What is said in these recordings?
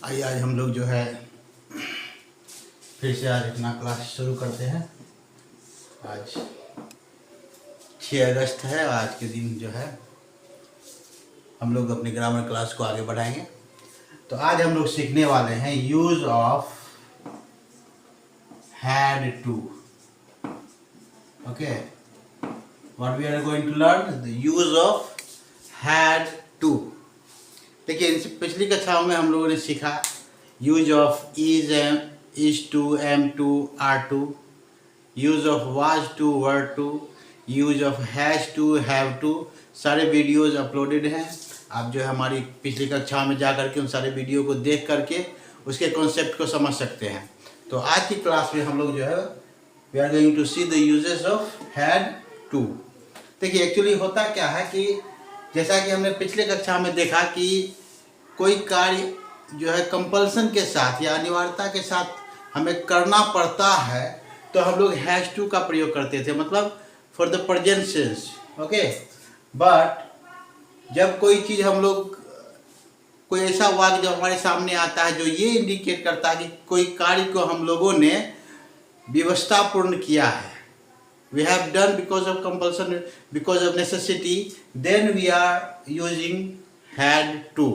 आइए आज हम लोग जो है फिर से आज अपना क्लास शुरू करते हैं। आज 6 अगस्त है। आज के दिन जो है हम लोग अपनी ग्रामर क्लास को आगे बढ़ाएंगे। तो आज हम लोग सीखने वाले हैं use of had to. Okay, what we are going to learn the use of had to. देखिए, पिछली कक्षाओं में हम लोगों ने सीखा use of is to, am to, are to, use of was to, were to, use of has to, have to. सारे videos uploaded हैं। आप जो है हमारी पिछली कक्षाओं में जा करके उन सारे वीडियो को देख करके उसके कॉन्सेप्ट को समझ सकते हैं। तो आज की क्लास में हम लोग जो है we are going to see the uses of had to. देखिए, एक्चुअली होता क्या है कि जैसा कि हमने पिछले कक्षा में देखा कि कोई कार्य जो है कंपल्सन के साथ या अनिवार्यता के साथ हमें करना पड़ता है तो हम लोग हैज टू का प्रयोग करते थे, मतलब for the present sense. Okay, but जब कोई चीज़ हम लोग कोई ऐसा वाक्य जो हमारे सामने आता है जो ये इंडिकेट करता है कि कोई कार्य को हम लोगों ने व्यवस्थापूर्ण किया है, we have done because of compulsion, because of necessity, then we are using had to।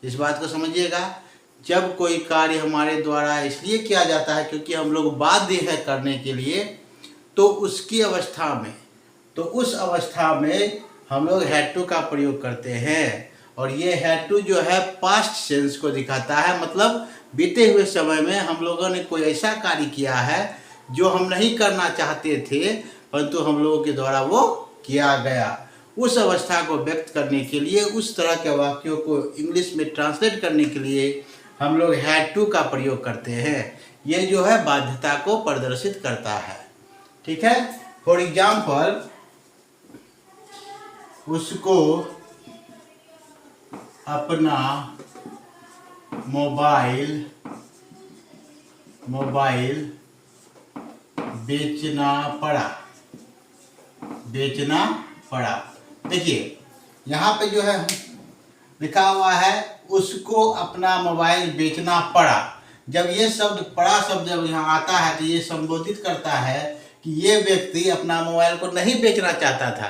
इस बात को समझिएगा, जब कोई कार्य हमारे द्वारा इसलिए किया जाता है क्योंकि हम लोग बाध्य है करने के लिए, तो उसकी अवस्था में, तो उस अवस्था में हम लोग had to का प्रयोग करते हैं। और ये had to जो है पास्ट सेंस को दिखाता है, मतलब बीते हुए समय में हम लोगों ने कोई ऐसा कार्य किया है जो हम नहीं करना चाहते थे परंतु हम लोगों के द्वारा वो किया गया। उस अवस्था को व्यक्त करने के लिए, उस तरह के वाक्यों को इंग्लिश में ट्रांसलेट करने के लिए हम लोग हैड टू का प्रयोग करते हैं। ये जो है बाध्यता को प्रदर्शित करता है। ठीक है, फॉर एग्जाम्पल, उसको अपना मोबाइल बेचना पड़ा। देखिए, यहाँ पे जो है लिखा हुआ है उसको अपना मोबाइल बेचना पड़ा। जब ये शब्द पड़ा शब्द जब यहाँ आता है तो ये संबोधित करता है कि ये व्यक्ति अपना मोबाइल को नहीं बेचना चाहता था,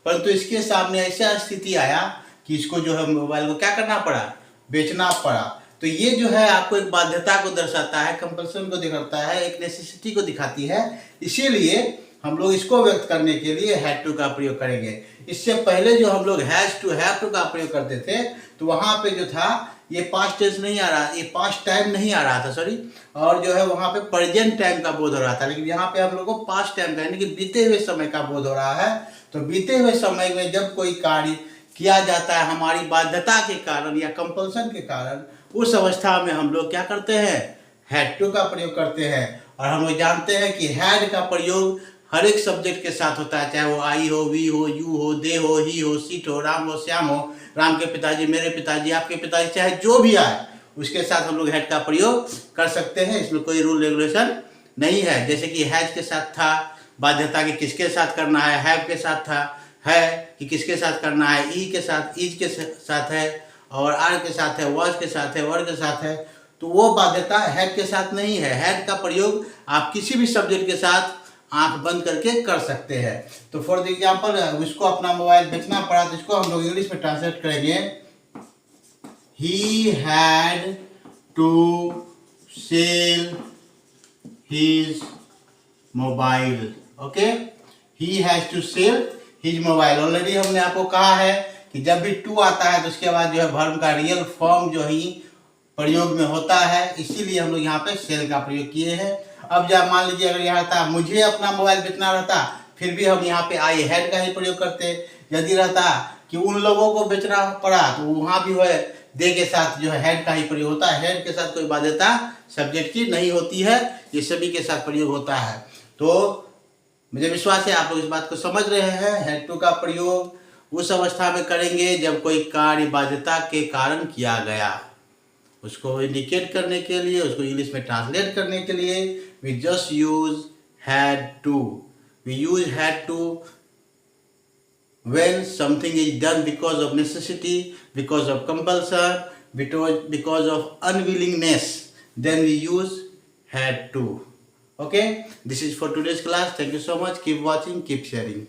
परंतु इसके सामने ऐसा स्थिति आया कि इसको जो है मोबाइल को क्या करना पड़ा, बेचना पड़ा। तो ये जो है आपको एक बाध्यता को दर्शाता है, कंपल्सन को दिखाता है, एक नेसेसिटी को दिखाती है। इसीलिए हम लोग इसको व्यक्त करने के लिए हैड टू का प्रयोग करेंगे। इससे पहले जो हम लोग हैज टू, हैव टू का प्रयोग करते थे तो वहाँ पे जो था ये पास्ट टेंस नहीं आ रहा, ये पास्ट टाइम नहीं आ रहा था, सॉरी, और जो है वहाँ पे प्रेजेंट टाइम का बोध हो रहा था। लेकिन यहाँ पे हम लोग को पास्ट टाइम का यानी कि बीते हुए समय का बोध हो रहा है। तो बीते हुए समय में जब कोई कार्य किया जाता है हमारी बाध्यता के कारण या कंपल्सन के कारण, उस अवस्था में हम लोग क्या करते हैं, हैड टू का प्रयोग करते हैं। और हम लोग जानते हैं कि हैड का प्रयोग हर एक सब्जेक्ट के साथ होता है, चाहे वो आई हो, वी हो, यू हो, दे हो, ही हो, सीट हो, राम हो, श्याम हो, राम के पिताजी, मेरे पिताजी, आपके पिताजी, चाहे जो भी आए उसके साथ हम लोग हैड का प्रयोग कर सकते हैं। इसमें कोई रूल रेगुलेशन नहीं है। जैसे कि हैज के साथ था बाध्यता कि किसके साथ करना है, हैव के साथ था है कि किसके साथ करना है, ई के साथ, इज के साथ है, और आर के साथ है, वाज के साथ है, वर के साथ है। तो वो बाध्यता हैड के साथ नहीं है। हैड का प्रयोग आप किसी भी सब्जेक्ट के साथ आंख बंद करके कर सकते हैं। तो फॉर द एग्जाम्पल, उसको अपना मोबाइल बेचना पड़ा, तो इसको हम लोग इंग्लिश में ट्रांसलेट करेंगे, he had to sell his mobile. Okay, he has to sell his mobile. Already हमने आपको कहा है कि जब भी टू आता है तो उसके बाद जो है वर्ब का रियल फॉर्म जो ही प्रयोग में होता है, इसीलिए हम लोग यहाँ पे सेल का प्रयोग किए हैं। अब जब मान लीजिए अगर यहाँ रहता मुझे अपना मोबाइल बेचना रहता, फिर भी हम यहाँ पे आई हैड का ही प्रयोग करते। यदि रहता कि उन लोगों को बेचना पड़ा तो वहाँ भी है दे के साथ जो है हैड का ही प्रयोग होता है। हैड के साथ कोई बाध्यता सब्जेक्ट की नहीं होती है, ये सभी के साथ प्रयोग होता है। तो मुझे विश्वास है आप लोग इस बात को समझ रहे हैं। हैड टू का प्रयोग उस अवस्था में करेंगे जब कोई कार्य बाध्यता के कारण किया गया, उसको इंडिकेट करने के लिए, उसको इंग्लिश में ट्रांसलेट करने के लिए we just use had to. We use had to when something is done because of necessity, because of compulsion, because of unwillingness, then we use had to. Okay, this is for today's class. Thank you so much. Keep watching, keep sharing.